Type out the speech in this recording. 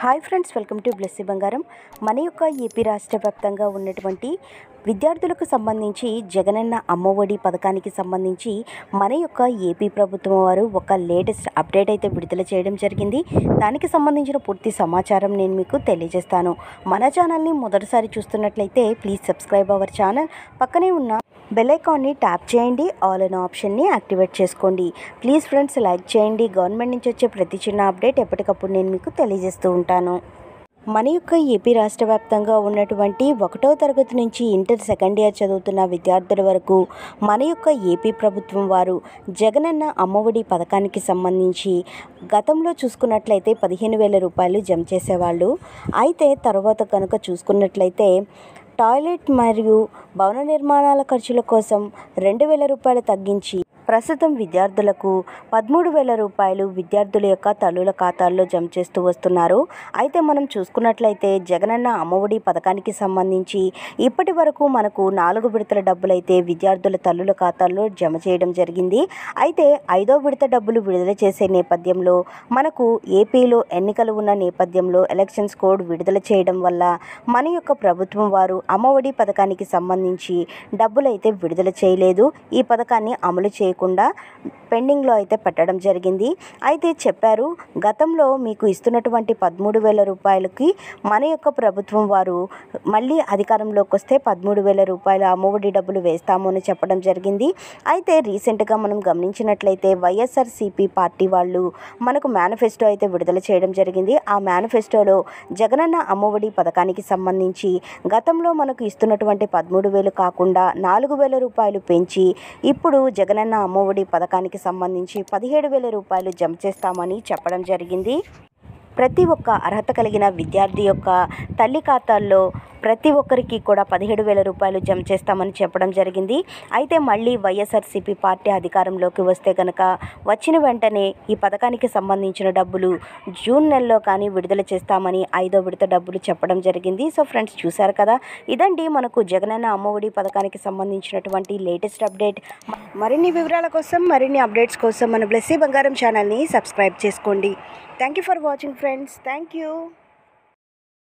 Hi friends, welcome to Blessy బంగారం. మన యొక్క ఏపీ రాష్ట్ర వ్యాప్తంగా ఉన్నటువంటి విద్యార్థులకు సంబంధించి జగనన్న అమ్మఒడి పథకానికి సంబంధించి మన యొక్క ఏపీ ప్రభుత్వం వారు ఒక లేటెస్ట్ అప్డేట్ అయితే విడుదల చేయడం జరిగింది. దానికి సంబంధించిన పూర్తి సమాచారం నేను మీకు తెలియజేస్తాను. మన ఛానల్ని మొదటిసారి చూస్తున్నట్లయితే ప్లీజ్ సబ్స్క్రైబ్ అవర్ ఛానల్. పక్కనే ఉన్న బెల్ ఐకాన్ని ట్యాప్ చేయండి, ఆల్ అనే ఆప్షన్ని యాక్టివేట్ చేసుకోండి. ప్లీజ్ ఫ్రెండ్స్ లైక్ చేయండి. గవర్నమెంట్ నుంచి వచ్చే ప్రతి చిన్న అప్డేట్ ఎప్పటికప్పుడు నేను మీకు తెలియజేస్తూ ఉంటాను. మన యొక్క ఏపీ రాష్ట్ర వ్యాప్తంగా ఉన్నటువంటి 1వ తరగతి నుంచి ఇంటర్ సెకండ్ ఇయర్ చదువుతున్న విద్యార్థుల వరకు మన యొక్క ఏపీ ప్రభుత్వం వారు జగనన్న అమ్మఒడి పథకానికి సంబంధించి గతంలో చూసుకున్నట్లయితే 15,000 రూపాయలు జమ చేసేవాళ్ళు. అయితే తర్వాత కనుక చూసుకున్నట్లయితే టాయిలెట్ మరియు భవన నిర్మాణాల ఖర్చుల కోసం 2,000 రూపాయలు తగ్గించి ప్రస్తుతం విద్యార్థులకు 13,000 రూపాయలు విద్యార్థుల యొక్క తల్లుల ఖాతాల్లో జమ చేస్తూ వస్తున్నారు. అయితే మనం చూసుకున్నట్లయితే జగనన్న అమ్మఒడి పథకానికి సంబంధించి ఇప్పటి వరకు మనకు 4 విడతల డబ్బులైతే విద్యార్థుల తల్లుల ఖాతాల్లో జమ చేయడం జరిగింది. అయితే 5వ విడత డబ్బులు విడుదల చేసే నేపథ్యంలో మనకు ఏపీలో ఎన్నికలు ఉన్న నేపథ్యంలో ఎలక్షన్స్ కోడ్ విడుదల చేయడం వల్ల మన యొక్క ప్రభుత్వం వారు అమ్మఒడి పథకానికి సంబంధించి డబ్బులైతే విడుదల చేయలేదు. ఈ పథకాన్ని అమలు చేయకుండా పెండింగ్లో అయితే పెట్టడం జరిగింది. అయితే చెప్పారు, గతంలో మీకు ఇస్తున్నటువంటి 13,000 రూపాయలకి మన యొక్క ప్రభుత్వం వారు మళ్ళీ అధికారంలోకి వస్తే 13,000 రూపాయల అమ్మఒడి డబ్బులు వేస్తాము అని చెప్పడం జరిగింది. అయితే రీసెంట్గా మనం గమనించినట్లయితే వైఎస్ఆర్సీపీ పార్టీ వాళ్ళు మనకు మేనిఫెస్టో అయితే విడుదల చేయడం జరిగింది. ఆ మేనిఫెస్టోలో జగనన్న అమ్మఒడి పథకానికి సంబంధించి గతంలో మనకు ఇస్తున్నటువంటి 13,000 కాకుండా 4,000 రూపాయలు పెంచి ఇప్పుడు జగనన్న అమ్మఒడి పథకానికి సంబంధించి 17,000 రూపాయలు జమ చేస్తామని చెప్పడం జరిగింది. ప్రతి ఒక్క అర్హత కలిగిన విద్యార్థి యొక్క తల్లి ఖాతాల్లో ప్రతి ఒక్కరికి కూడా 17,000 రూపాయలు జమ చేస్తామని చెప్పడం జరిగింది. అయితే మళ్ళీ వైఎస్ఆర్సీపీ పార్టీ అధికారంలోకి వస్తే కనుక వచ్చిన వెంటనే ఈ పథకానికి సంబంధించిన డబ్బులు జూన్ నెలలో కానీ విడుదల చేస్తామని 5వ విడత డబ్బులు చెప్పడం జరిగింది. సో ఫ్రెండ్స్, చూశారు కదా, ఇదండి మనకు జగనన్న అమ్మఒడి పథకానికి సంబంధించినటువంటి లేటెస్ట్ అప్డేట్. మరిన్ని వివరాల కోసం, మరిన్ని అప్డేట్స్ కోసం మన బ్లెస్సీ బంగారం ఛానల్ని సబ్స్క్రైబ్ చేసుకోండి. Thank you for watching friends. Thank you.